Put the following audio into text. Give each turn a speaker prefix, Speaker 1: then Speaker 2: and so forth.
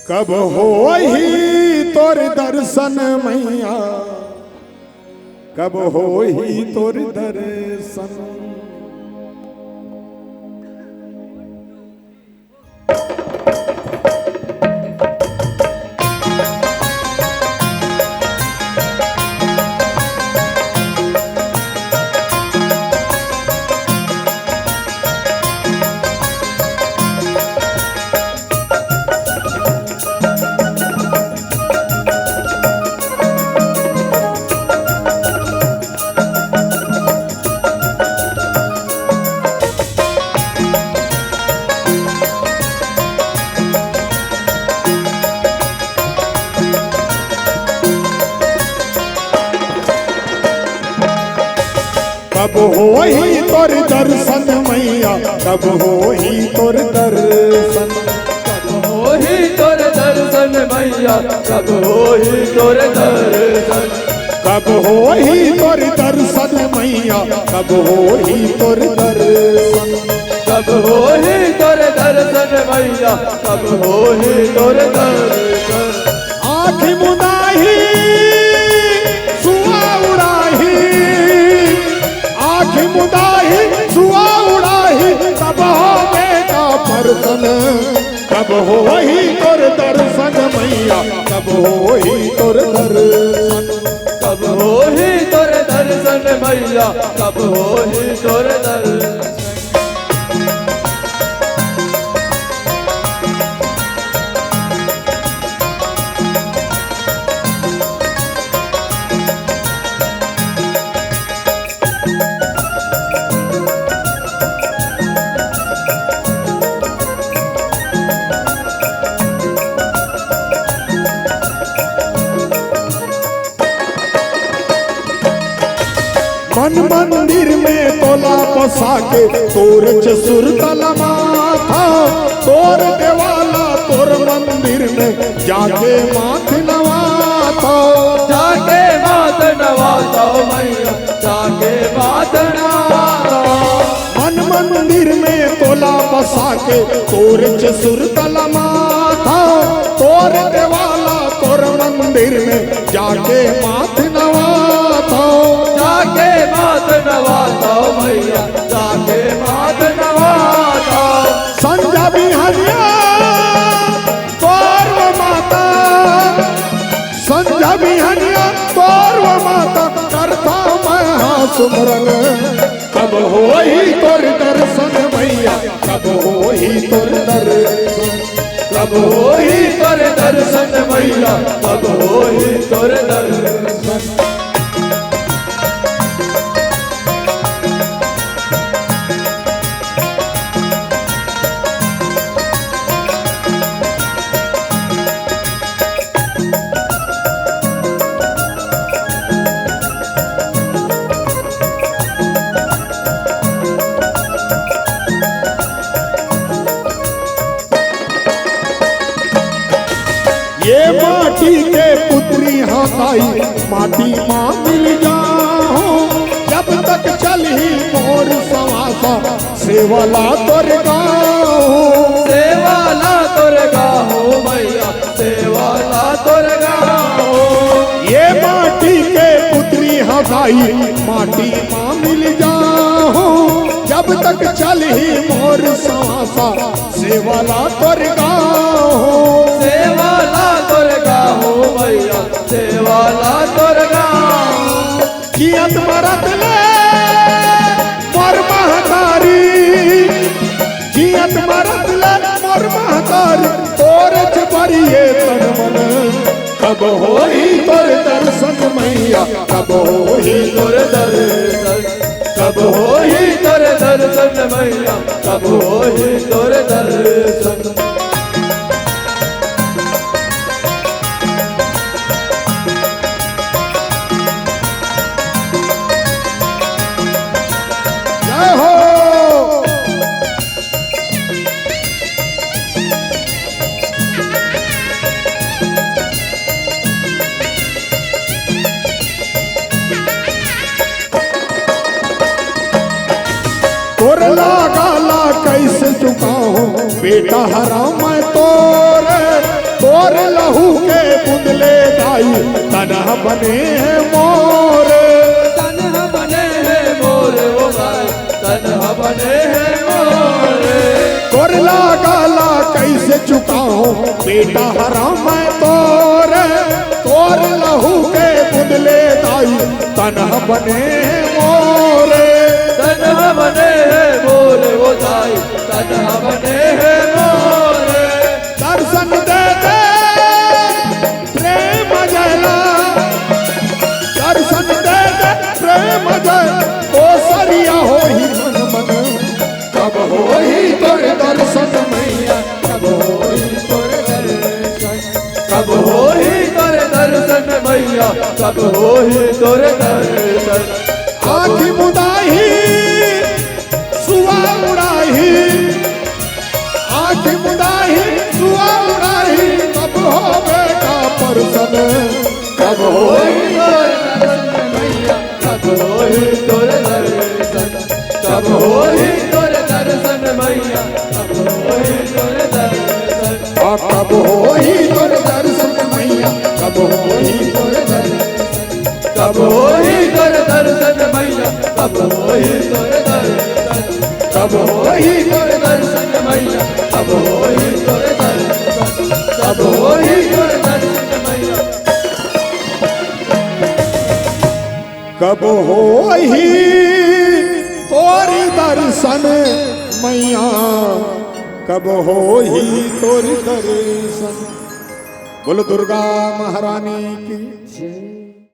Speaker 1: कब होही तोर दर्शन मैया, कब होही तोर दर्शन। कब होही तोर दर्शन मैया, कब होही तोर दर्शन।
Speaker 2: कब होही तोर दर्शन मैया, कब होही तोर दर्शन।
Speaker 1: कब होही तोर दर्शन मैया, कब होही तोर दर्शन।
Speaker 2: कब होही तोर दर्शन मैया, कब होही तोर दर्शन।
Speaker 1: आँख मुदाही सुआ उड़ाही, आँख मुदाही सुआ उड़ाही, तब हो बेटा परसन। कब होही तोर दर्शन मैया, कब होही तोर दर्शन।
Speaker 2: कब होही तोर दर्शन मैया, कब होही तोर दर्शन।
Speaker 1: मन मंदिर में तोला बसा के तोर चसुर तलमाथा, तोर देवाला तोर मंदिर में जाके माथ नवाता।
Speaker 2: जाके मात नवाता मैया, जाके मात नवाता।
Speaker 1: मन मंदिर में तोला बसा के तोर चसुर तलमाथा, तोर देवाला तोर मंदिर में जाके माथ नवाता।
Speaker 2: जाके मात नवाता मैया, जाके मात नवाता।
Speaker 1: संजा बिहारिया तोर माता, संजा बिहारिया तोर माता, करता मैं हाँ सुमरन। कब होही तोर दर्शन मैया, कब होही तोर दर्शन।
Speaker 2: कब होही तोर दर्शन मैया, कब होही तोर दर्शन।
Speaker 1: ये माटी के पुत्री हाथाई, माटी माँ मिल जाओ। जब तक चली मोर सवासा, सेवाला तोर गाओ।
Speaker 2: सेवाला तोर गाहो मैया, सेवाला तोर गाहो।
Speaker 1: ये माटी के पुत्री हाथाई, माटी माँ मिल जाओ। जब तक चली मोर सवासा, सेवाला तोर गाओ।
Speaker 2: सेवाला तोर गाहो मैया, सेवाला तोर गाहो।
Speaker 1: जियत मरत ले मोर महतारी, जियत मरत ले मोर महतारी, तोर छपरिए तन मन। कब होही तोर दर्शन मैया, कब होही
Speaker 2: तोर दर्शन। कब होही तोर दर्शन मैया, कब होही तोर दर्शन।
Speaker 1: जय हो। तोर लागाला कैसे चुकाऊं बेटा हराम मैं तोरे, तोर तोर लहू के बुंदले दाई तनह बने हैं मोर।
Speaker 2: तन्हा बने हैं मोर वो भाई, तन्हा बने हैं मोर।
Speaker 1: तोरला गाला कैसे चुकाऊं बेटा हराम मैं तोर। तोर लहू के बुंदले दाई तनह बने हैं मोर।
Speaker 2: तन्हा बने हैं मोर वो भाई, तन्हा बने हैं मोर।
Speaker 1: दर्शन दे दे प्रेम जला, दर्शन दे दे प्रेम जय ओ सरिया हो ही मन मन। कब हो ही तोर दर्शन मैया,
Speaker 2: कब होई तोरे दर्शन, कब होई तोरे दर्शन मैया, कब होई तोरे दर्शन।
Speaker 1: आँखी मुदाही सुआ उड़ाही, आँखी मुदाही सुआ उड़ाही कब हो बेटा परसन।
Speaker 2: कब होई तोरे दर्शन मैया, कब होई तोरे दर्शन, कब होई तोरे दर्शन मैया, कब होई तोरे दर्शन।
Speaker 1: कब हो ही तोर दर्शन मैया, कब हो ही तोर दर्शन।
Speaker 2: कब होई तोरे दर्शन मैया, कब होई तोरे दर्शन, कब होई तोरे दर्शन मैया, कब होई तोरे दर्शन, कब होई तोरे दर्शन मैया।
Speaker 1: कब हो ही तोर दर्शन मैया, कब हो ही तोर दर्शन। बोलो दुर्गा महारानी की।